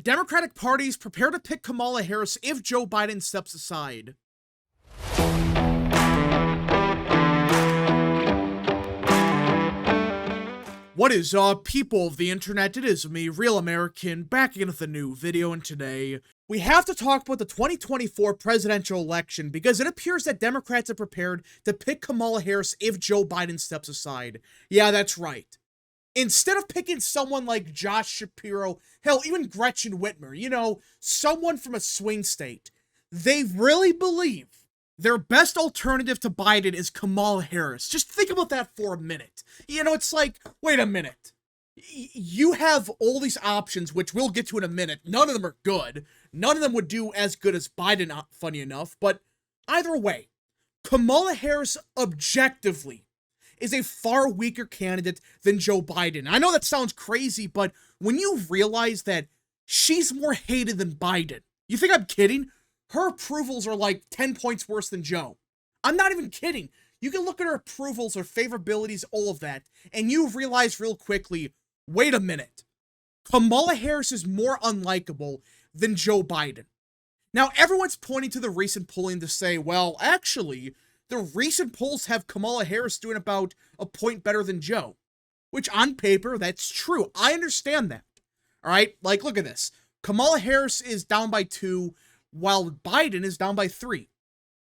Democratic Party's prepare to pick Kamala Harris if Joe Biden steps aside. What is up, people of the internet? It is me, Real American, back again with a new video, and today we have to talk about the 2024 presidential election because it appears that Democrats are prepared to pick Kamala Harris if Joe Biden steps aside. Yeah, that's right. Instead of picking someone like Josh Shapiro, hell, even Gretchen Whitmer, you know, someone from a swing state, they really believe their best alternative to Biden is Kamala Harris. Just think about that for a minute. You know, it's like, wait a minute. You have all these options, which we'll get to in a minute. None of them are good. None of them would do as good as Biden, funny enough. But either way, Kamala Harris objectively is a far weaker candidate than Joe Biden. I know that sounds crazy, but when you realize that she's more hated than Biden, you think I'm kidding? Her approvals are like 10 points worse than Joe. I'm not even kidding. You can look at her approvals, her favorabilities, all of that, and you realize real quickly, wait a minute. Kamala Harris is more unlikable than Joe Biden. Now, everyone's pointing to the recent polling to say, well, actually, the recent polls have Kamala Harris doing about a point better than Joe. Which, on paper, that's true. I understand that. All right? Like, look at this. Kamala Harris is down by 2, while Biden is down by 3.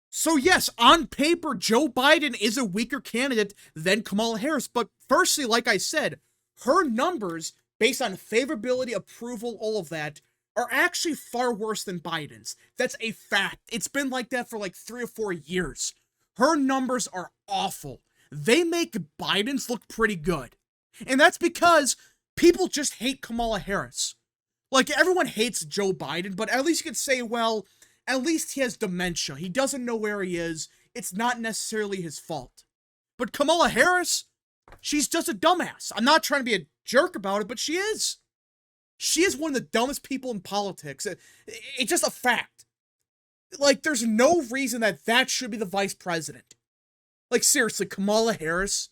So yes, on paper, Joe Biden is a weaker candidate than Kamala Harris. But firstly, like I said, her numbers, based on favorability, approval, all of that, are actually far worse than Biden's. That's a fact. It's been like that for like 3 or 4 years. Her numbers are awful. They make Biden's look pretty good. And that's because people just hate Kamala Harris. Like, everyone hates Joe Biden, but at least you could say, well, at least he has dementia. He doesn't know where he is. It's not necessarily his fault. But Kamala Harris, she's just a dumbass. I'm not trying to be a jerk about it, but she is. She is one of the dumbest people in politics. It's just a fact. Like, there's no reason that should be the vice president. Like, seriously, Kamala Harris?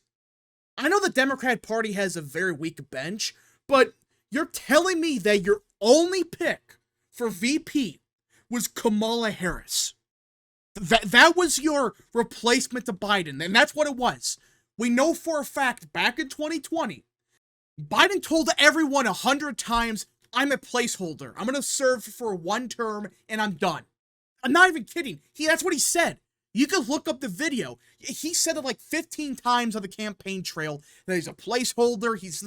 I know the Democrat Party has a very weak bench, but you're telling me that your only pick for VP was Kamala Harris. That was your replacement to Biden, and that's what it was. We know for a fact, back in 2020, Biden told everyone 100 times, I'm a placeholder. I'm going to serve for 1 term, and I'm done. I'm not even kidding. That's what he said. You can look up the video. He said it like 15 times on the campaign trail that he's a placeholder. He's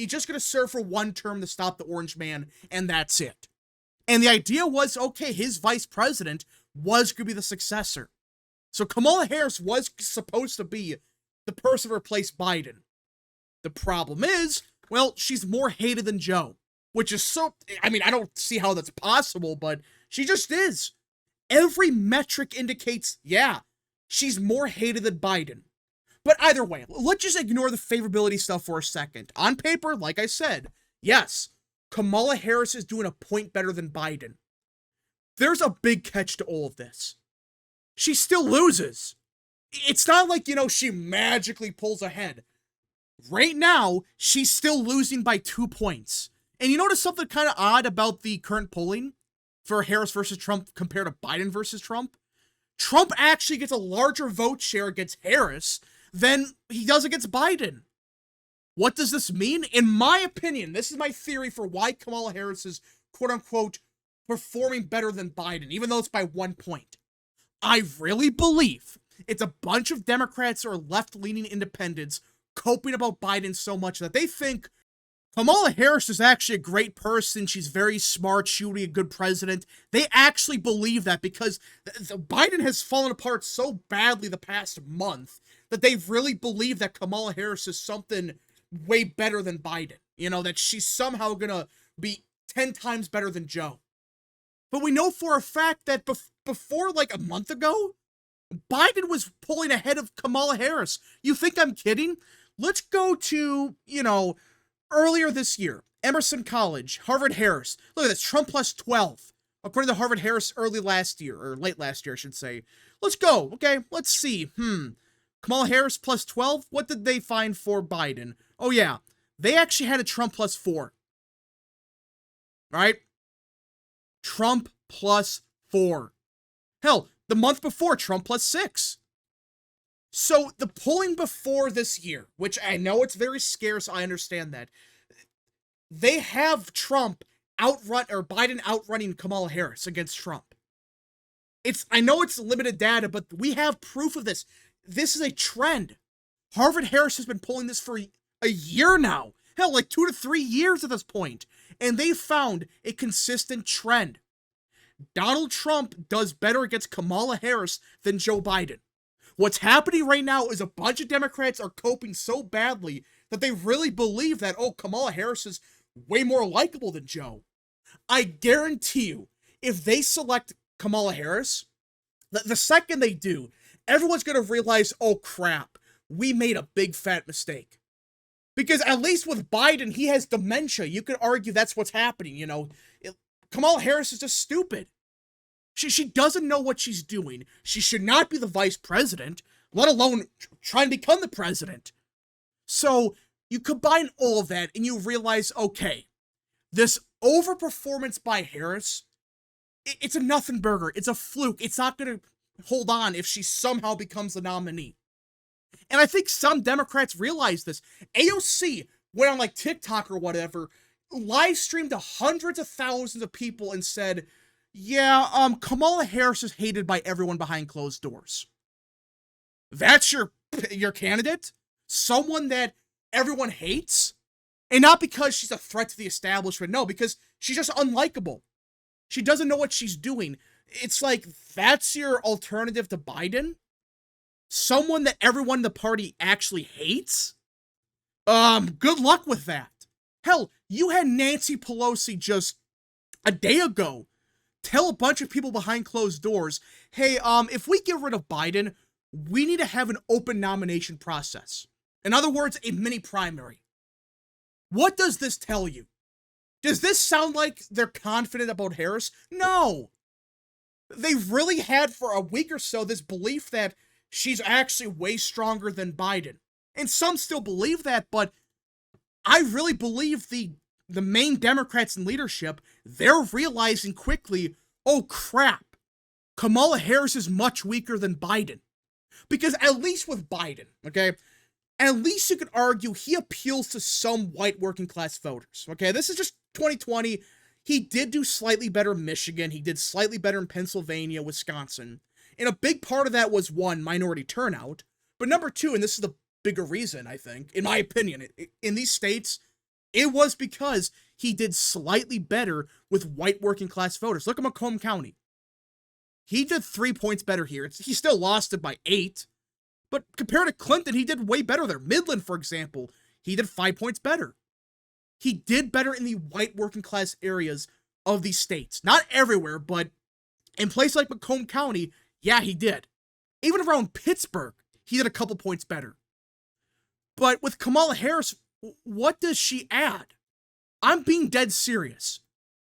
just going to serve for 1 term to stop the orange man, and that's it. And the idea was, okay, his vice president was going to be the successor. So Kamala Harris was supposed to be the person to replace Biden. The problem is, well, she's more hated than Joe, which is so, I mean, I don't see how that's possible, but she just is. Every metric indicates, yeah, she's more hated than Biden. But either way, let's just ignore the favorability stuff for a second. On paper, like I said, yes, Kamala Harris is doing a point better than Biden. There's a big catch to all of this. She still loses. It's not like, you know, she magically pulls ahead. Right now, she's still losing by 2 points. And you notice something kind of odd about the current polling for Harris versus Trump compared to Biden versus Trump? Trump actually gets a larger vote share against Harris than he does against Biden. What does this mean? In my opinion, this is my theory for why Kamala Harris is, quote-unquote, performing better than Biden, even though it's by 1 point. I really believe it's a bunch of Democrats or left-leaning independents coping about Biden so much that they think Kamala Harris is actually a great person. She's very smart. She will be a good president. They actually believe that because Biden has fallen apart so badly the past month that they really believe that Kamala Harris is something way better than Biden. You know, that she's somehow going to be 10 times better than Joe. But we know for a fact that before like a month ago, Biden was pulling ahead of Kamala Harris. You think I'm kidding? Let's go to, you know, earlier this year, Emerson College, Harvard-Harris. Look at this, Trump plus 12. According to Harvard-Harris early last year, or late last year, I should say. Let's go, okay? Let's see. Kamala Harris plus 12? What did they find for Biden? Oh, yeah. They actually had a Trump plus 4. All right? Trump plus 4. Hell, the month before, Trump plus 6. So the polling before this year, which I know it's very scarce, I understand that, they have Trump Biden outrunning Kamala Harris against Trump. I know it's limited data, but we have proof of this. This is a trend. Harvard-Harris has been polling this for a year now. Hell, like 2 to 3 years at this point. And they found a consistent trend. Donald Trump does better against Kamala Harris than Joe Biden. What's happening right now is a bunch of Democrats are coping so badly that they really believe that, oh, Kamala Harris is way more likable than Joe. I guarantee you, if they select Kamala Harris, the second they do, everyone's going to realize, oh crap, we made a big fat mistake. Because at least with Biden, he has dementia. You could argue that's what's happening, you know. Kamala Harris is just stupid. She doesn't know what she's doing. She should not be the vice president, let alone try and become the president. So you combine all of that and you realize, okay, this overperformance by Harris, it's a nothing burger. It's a fluke. It's not going to hold on if she somehow becomes the nominee. And I think some Democrats realize this. AOC went on like TikTok or whatever, live streamed to hundreds of thousands of people and said, yeah, Kamala Harris is hated by everyone behind closed doors. That's your candidate? Someone that everyone hates? And not because she's a threat to the establishment, no, because she's just unlikable. She doesn't know what she's doing. It's like, that's your alternative to Biden? Someone that everyone in the party actually hates? Good luck with that. Hell, you had Nancy Pelosi just a day ago tell a bunch of people behind closed doors, hey, if we get rid of Biden, we need to have an open nomination process. In other words, a mini primary. What does this tell you? Does this sound like they're confident about Harris? No. They've really had for a week or so this belief that she's actually way stronger than Biden. And some still believe that, but I really believe the main Democrats in leadership, they're realizing quickly, oh crap, Kamala Harris is much weaker than Biden. Because at least with Biden, okay, at least you could argue he appeals to some white working class voters, okay? This is just 2020. He did do slightly better in Michigan. He did slightly better in Pennsylvania, Wisconsin. And a big part of that was, one, minority turnout. But number two, and this is the bigger reason, I think, in my opinion, in these states, it was because he did slightly better with white working class voters. Look at Macomb County. He did 3 points better here. He still lost it by 8. But compared to Clinton, he did way better there. Midland, for example, he did 5 points better. He did better in the white working class areas of these states. Not everywhere, but in places like Macomb County, yeah, he did. Even around Pittsburgh, he did a couple points better. But with Kamala Harris, what does she add? I'm being dead serious.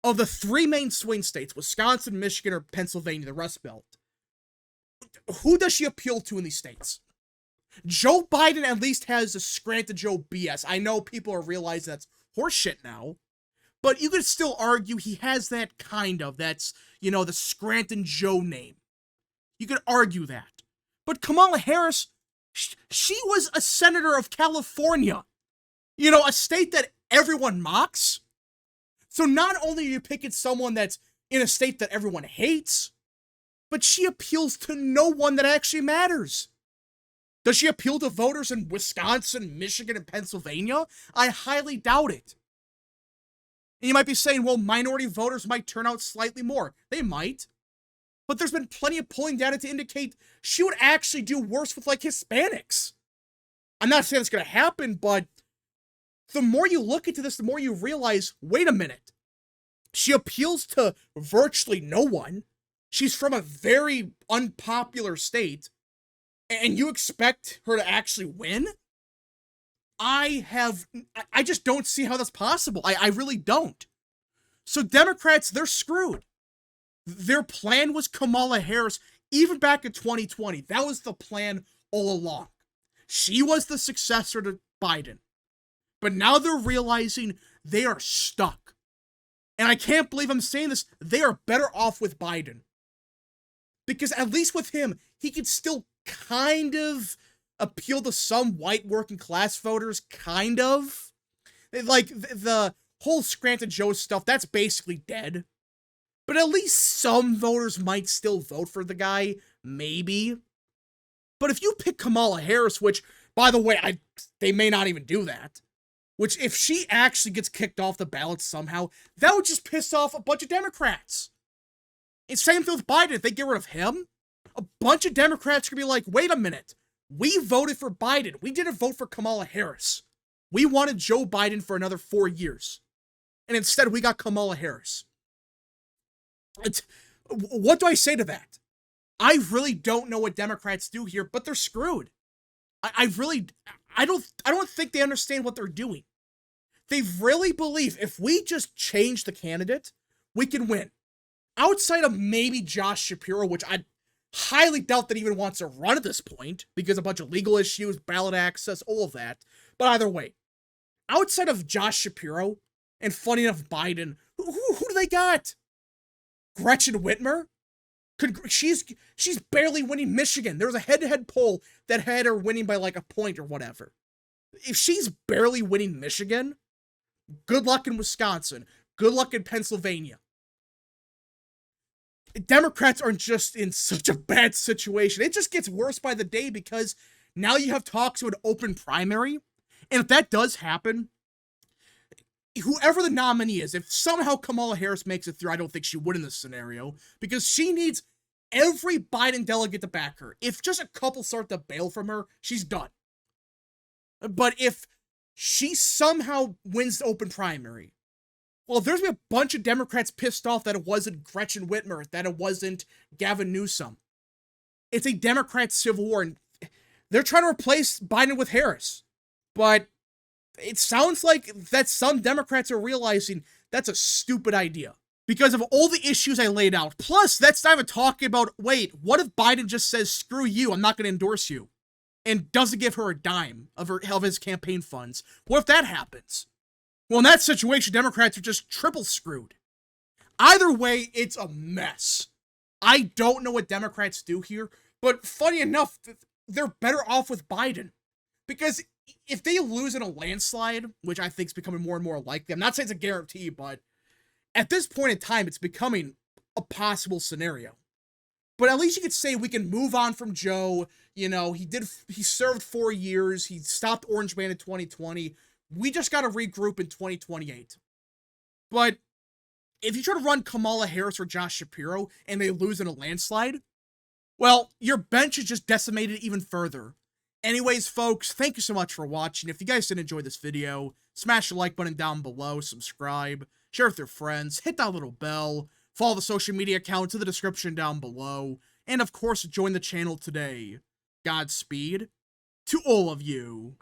Of the 3 main swing states, Wisconsin, Michigan, or Pennsylvania, the Rust Belt, who does she appeal to in these states? Joe Biden at least has the Scranton Joe BS. I know people are realizing that's horseshit now, but you could still argue he has that kind of, that's, you know, the Scranton Joe name. You could argue that. But Kamala Harris, she was a senator of California. You know, a state that everyone mocks. So not only are you picking someone that's in a state that everyone hates, but she appeals to no one that actually matters. Does she appeal to voters in Wisconsin, Michigan, and Pennsylvania? I highly doubt it. And you might be saying, well, minority voters might turn out slightly more. They might. But there's been plenty of polling data to indicate she would actually do worse with, like, Hispanics. I'm not saying it's going to happen, but the more you look into this, the more you realize, wait a minute. She appeals to virtually no one. She's from a very unpopular state. And you expect her to actually win? I just don't see how that's possible. I really don't. So Democrats, they're screwed. Their plan was Kamala Harris, even back in 2020. That was the plan all along. She was the successor to Biden. But now they're realizing they are stuck. And I can't believe I'm saying this, they are better off with Biden. Because at least with him, he could still kind of appeal to some white working class voters, kind of. Like, the whole Scranton Joe stuff, that's basically dead. But at least some voters might still vote for the guy, maybe. But if you pick Kamala Harris, which, by the way, they may not even do that, which if she actually gets kicked off the ballot somehow, that would just piss off a bunch of Democrats. And same thing with Biden. If they get rid of him, a bunch of Democrats are going to be like, wait a minute, we voted for Biden. We didn't vote for Kamala Harris. We wanted Joe Biden for another 4 years. And instead, we got Kamala Harris. What do I say to that? I really don't know what Democrats do here, but they're screwed. I don't think they understand what they're doing. They really believe if we just change the candidate, we can win. Outside of maybe Josh Shapiro, which I highly doubt that he even wants to run at this point, because a bunch of legal issues, ballot access, all of that. But either way, outside of Josh Shapiro, and funny enough, Biden, who do they got? Gretchen Whitmer? She's barely winning Michigan. There was a head-to-head poll that had her winning by like a point or whatever. If she's barely winning Michigan, good luck in Wisconsin. Good luck in Pennsylvania. Democrats are just in such a bad situation. It just gets worse by the day because now you have talks of an open primary. And if that does happen, whoever the nominee is, if somehow Kamala Harris makes it through, I don't think she would in this scenario, because she needs every Biden delegate to back her. If just a couple start to bail from her, she's done. But if she somehow wins the open primary, well, there's been a bunch of Democrats pissed off that it wasn't Gretchen Whitmer, that it wasn't Gavin Newsom. It's a Democrat civil war, and they're trying to replace Biden with Harris. But it sounds like that some Democrats are realizing that's a stupid idea. Because of all the issues I laid out. Plus, that's not even talking about, wait, what if Biden just says, screw you, I'm not going to endorse you, and doesn't give her a dime of his campaign funds? What if that happens? Well, in that situation, Democrats are just triple screwed. Either way, it's a mess. I don't know what Democrats do here, but funny enough, they're better off with Biden. Because if they lose in a landslide, which I think is becoming more and more likely, I'm not saying it's a guarantee, but at this point in time, it's becoming a possible scenario. But at least you could say we can move on from Joe. You know, he served 4 years. He stopped Orange Man in 2020. We just got to regroup in 2028. But if you try to run Kamala Harris or Josh Shapiro and they lose in a landslide, well, your bench is just decimated even further. Anyways, folks, thank you so much for watching. If you guys did enjoy this video, smash the like button down below, subscribe, share with your friends, hit that little bell, follow the social media accounts in the description down below, and of course, join the channel today. Godspeed to all of you.